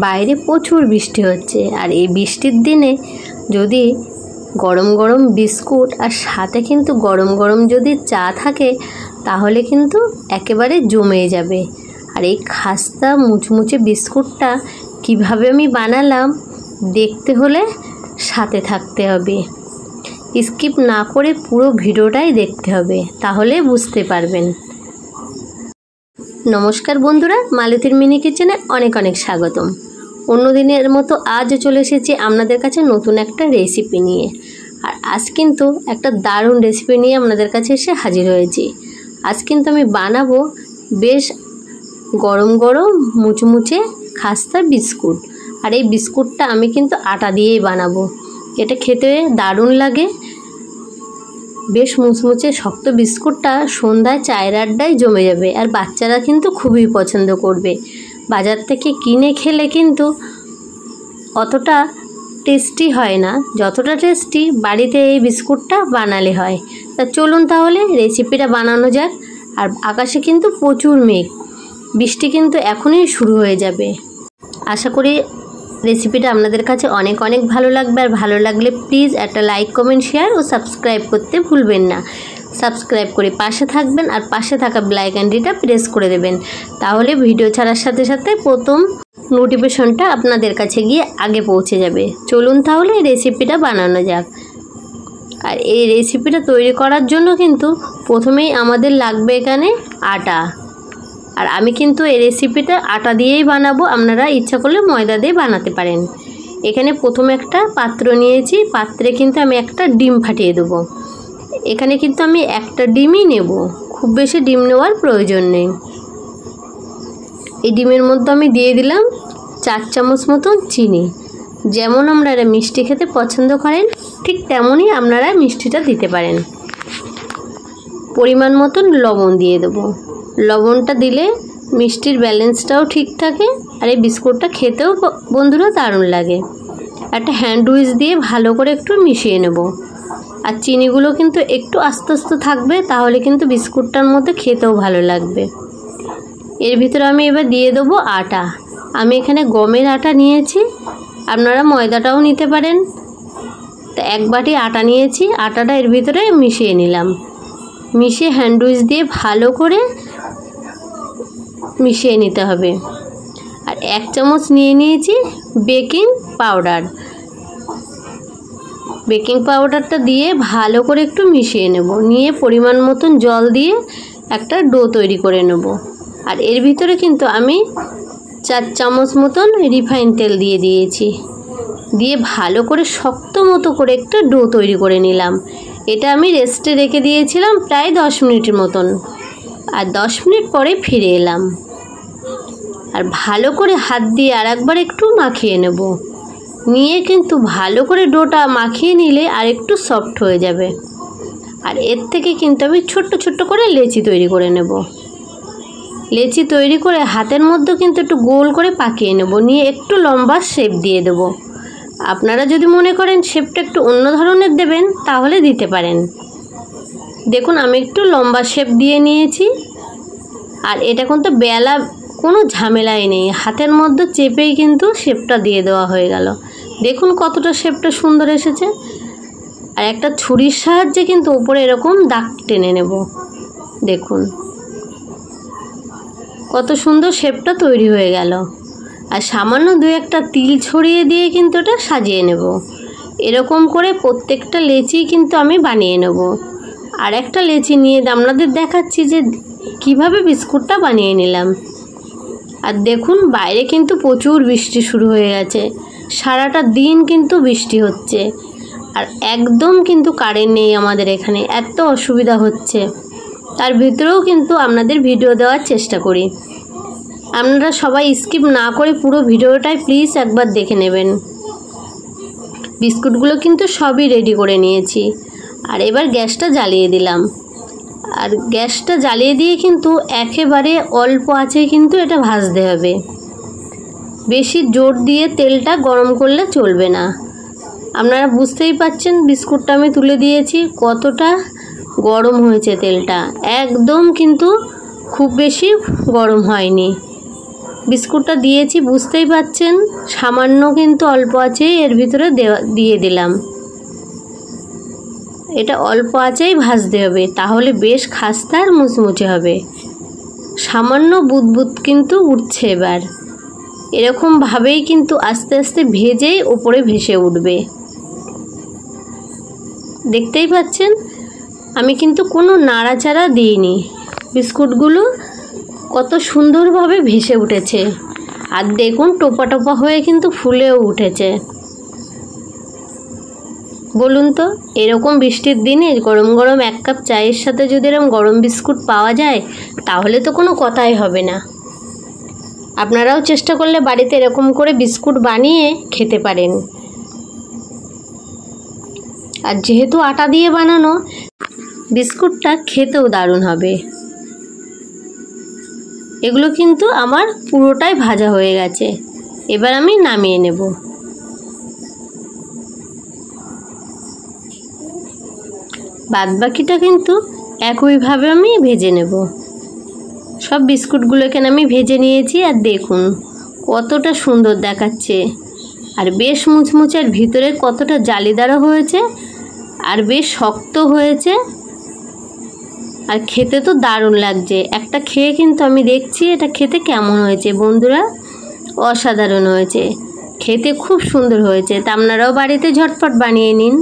বাইরে প্রচুর বৃষ্টি হচ্ছে, আর এই বৃষ্টির দিনে যদি গরম গরম বিস্কুট আর সাথে কিন্তু গরম গরম যদি চা থাকে তাহলে কিন্তু একেবারে জমে যাবে। আর এই খাস্তা মুচমুচে বিস্কুটটা কিভাবে আমি বানালাম দেখতে হলে সাথে থাকতে হবে, স্কিপ না করে পুরো ভিডিওটাই দেখতে হবে, তাহলে বুঝতে পারবেন। নমস্কার বন্ধুরা, মালতীর মিনি কিচেনে অনেক অনেক স্বাগতম। অন্য দিনের মতো আজও চলে এসেছি আপনাদের কাছে নতুন একটা রেসিপি নিয়ে। আর আজ কিন্তু একটা দারুণ রেসিপি নিয়ে আপনাদের কাছে এসে হাজির হয়েছি। আজ কিন্তু আমি বানাবো বেশ গরম গরম মুচমুচে খাস্তা বিস্কুট। আর এই বিস্কুটটা আমি কিন্তু আটা দিয়েই বানাবো। এটা খেতে দারুণ লাগে, বেশ মুচমুচে শক্ত বিস্কুটটা সন্ধ্যায় চায়ের আড্ডায় জমে যাবে। আর বাচ্চারা কিন্তু খুবই পছন্দ করবে। বাজার থেকে কিনে খেলে কিন্তু অতটা টেস্টি হয় না, যতটা টেস্টি বাড়িতে এই বিস্কুটটা বানালে হয়। তা চলুন তাহলে রেসিপিটা বানানো যাক। আর আকাশে কিন্তু প্রচুর মেঘ, বৃষ্টি কিন্তু এখনই শুরু হয়ে যাবে। আশা করি রেসিপিটা আপনাদের কাছে অনেক অনেক ভালো লাগবে। আর ভালো লাগলে প্লিজ একটা লাইক, কমেন্ট, শেয়ার ও সাবস্ক্রাইব করতে ভুলবেন না। সাবস্ক্রাইব করে পাশে থাকবেন আর পাশে থাকা বেল আইকনটিটা প্রেস করে দেবেন, তাহলে ভিডিও ছাড়ার সাথে সাথে প্রথম নোটিফিকেশনটা আপনাদের কাছে গিয়ে আগে পৌঁছে যাবে। চলুন তাহলে রেসিপিটা বানানো যাক। আর এই রেসিপিটা তৈরি করার জন্য কিন্তু প্রথমেই আমাদের লাগবে এখানে আটা। আর আমি কিন্তু এই রেসিপিটা আটা দিয়েই বানাবো, আপনারা ইচ্ছা করলে ময়দা দিয়ে বানাতে পারেন। এখানে প্রথমে একটা পাত্র নিয়েছি, পাত্রে কিন্তু আমি একটা ডিম ফাটিয়ে দেবো। এখানে কিন্তু আমি একটা ডিমই নেব, খুব বেশি ডিম নেওয়ার প্রয়োজন নেই। এই ডিমের মধ্যে আমি দিয়ে দিলাম 4 চামচ মতন চিনি। যেমন আপনারা মিষ্টি খেতে পছন্দ করেন ঠিক তেমনই আপনারা মিষ্টিটা দিতে পারেন। পরিমাণ মতন লবণ দিয়ে দেবো। লবণটা দিলে মিষ্টির ব্যালেন্সটাও ঠিক থাকে, আর এই বিস্কুটটা খেতেও বন্ধুরা দারুণ লাগে। একটা হ্যান্ড উইচ দিয়ে ভালো করে একটু মিশিয়ে নেব। আর চিনিগুলো কিন্তু একটু আস্তে আস্তে থাকবে, তাহলে কিন্তু বিস্কুটটার মধ্যে খেতেও ভালো লাগবে। এর ভিতরে আমি এবার দিয়ে দেবো আটা। আমি এখানে গমের আটা নিয়েছি, আপনারা ময়দাটাও নিতে পারেন। তো 1 বাটি আটা নিয়েছি, আটাটা এর ভিতরে মিশিয়ে নিলাম। মিশিয়ে হ্যান্ড উইচ দিয়ে ভালো করে মিশিয়ে নিতে হবে। আর 1 চামচ নিয়ে নিয়েছি বেকিং পাউডার। বেকিং পাউডারটা দিয়ে ভালো করে একটু মিশিয়ে নেব। নিয়ে পরিমাণ মতন জল দিয়ে একটা ডো তৈরি করে নেব। আর এর ভিতরে কিন্তু আমি 4 চামচ মতন রিফাইন তেল দিয়ে দিয়েছি। দিয়ে ভালো করে শক্ত মতো করে একটা ডো তৈরি করে নিলাম। এটা আমি রেস্টে রেখে দিয়েছিলাম প্রায় 10 মিনিটের মতন। আর 10 মিনিট পরে ফিরে এলাম। আর ভালো করে হাত দিয়ে আর একবার একটু মাখিয়ে নেব। নিয়ে কিন্তু ভালো করে ডোটা মাখিয়ে নিলে আর একটু সফট হয়ে যাবে। আর এর থেকে কিন্তু আমি ছোট্ট ছোট্ট করে লেচি তৈরি করে নেব। লেচি তৈরি করে হাতের মধ্যে কিন্তু একটু গোল করে পাকিয়ে নেব। নিয়ে একটু লম্বা শেপ দিয়ে দেব। আপনারা যদি মনে করেন শেপটা একটু অন্য ধরনের দেবেন তাহলে দিতে পারেন। দেখুন আমি একটু লম্বা শেপ দিয়ে নিয়েছি। আর এটা কিন্তু বেলা কোনো ঝামেলাই নেই, হাতের মধ্যে চেপেই কিন্তু শেপটা দিয়ে দেওয়া হয়ে গেল। দেখুন কতটা শেপটা সুন্দর এসেছে। আর একটা ছুরির সাহায্যে কিন্তু উপরে এরকম দাগ টেনে নেব। দেখুন কত সুন্দর শেপটা তৈরি হয়ে গেল। আর সামান্য 2-1টা তিল ছড়িয়ে দিয়ে কিন্তু এটা সাজিয়ে নেব। এরকম করে প্রত্যেকটা লেচি কিন্তু আমি বানিয়ে নেব। আর একটা লেচি নিয়ে আপনাদের দেখাচ্ছি যে কিভাবে বিস্কুটটা বানিয়ে নিলাম। আর দেখুন বাইরে কিন্তু প্রচুর বৃষ্টি শুরু হয়ে গেছে, সারাটা দিন কিন্তু বৃষ্টি হচ্ছে। আর একদম কিন্তু কারেন্ট নেই আমাদের এখানে, এত অসুবিধা হচ্ছে। তার ভিতরেও কিন্তু আপনাদের ভিডিও দেওয়ার চেষ্টা করি। আপনারা সবাই স্কিপ না করে পুরো ভিডিওটাই প্লিজ একবার দেখে নেবেন। বিস্কুটগুলো কিন্তু সবই রেডি করে নিয়েছি। আর এবার গ্যাসটা জ্বালিয়ে দিলাম। আর গ্যাসটা জ্বালিয়ে দিয়ে কিন্তু একেবারে অল্প আঁচে কিন্তু এটা ভাজতে হবে। বেশি জোর দিয়ে তেলটা গরম করলে চলবে না। আপনারা বুঝতেই পাচ্ছেন বিস্কুটটা আমি তুলে দিয়েছি কতটা গরম হয়েছে তেলটা, একদম কিন্তু খুব বেশি গরম হয়নি। বিস্কুটটা দিয়েছি, বুঝতেই পাচ্ছেন সামান্য কিন্তু অল্প আছে, এর ভিতরে দিয়ে দিলাম। এটা অল্প আঁচেই ভাজতে হবে, তাহলে বেশ খাস্তা আর মুচমুচে হবে। সামান্য বুদবুদ কিন্তু উঠছে এবার, এরকমভাবেই কিন্তু আস্তে আস্তে ভেজেই ওপরে ভেসে উঠবে। দেখতেই পাচ্ছেন আমি কিন্তু কোনো নাড়াচাড়া দিইনি, বিস্কুটগুলো কত সুন্দরভাবে ভেসে উঠেছে। আর দেখুন টোপা টোপা হয়ে কিন্তু ফুলেও উঠেছে। বলুন তো, এরকম বৃষ্টির দিনে গরম গরম 1 কাপ চায়ের সাথে যদি এরকম গরম বিস্কুট পাওয়া যায়, তাহলে তো কোনো কথাই হবে না। আপনারাও চেষ্টা করলে বাড়িতে এরকম করে বিস্কুট বানিয়ে খেতে পারেন। আর যেহেতু আটা দিয়ে বানানো, বিস্কুটটা খেতেও দারুণ হবে। এগুলো কিন্তু আমার পুরোটাই ভাজা হয়ে গেছে, এবার আমি নামিয়ে নেব। বাদবাকিটা কিন্তু একইভাবে আমি ভেজে নেব। সব বিস্কুটগুলোকে আমি ভেজে নিয়েছি, আর দেখুন কতটা সুন্দর দেখাচ্ছে, আর বেশ মুচমুচে, আর ভিতরে কতটা জালিদারও হয়েছে, আর বেশ শক্ত হয়েছে, আর খেতে তো দারুণ লাগছে। একটা খেয়ে কিন্তু আমি দেখছি এটা খেতে কেমন হয়েছে। বন্ধুরা, অসাধারণ হয়েছে, খেতে খুব সুন্দর হয়েছে। তা আপনারাও বাড়িতে ঝটপট বানিয়ে নিন।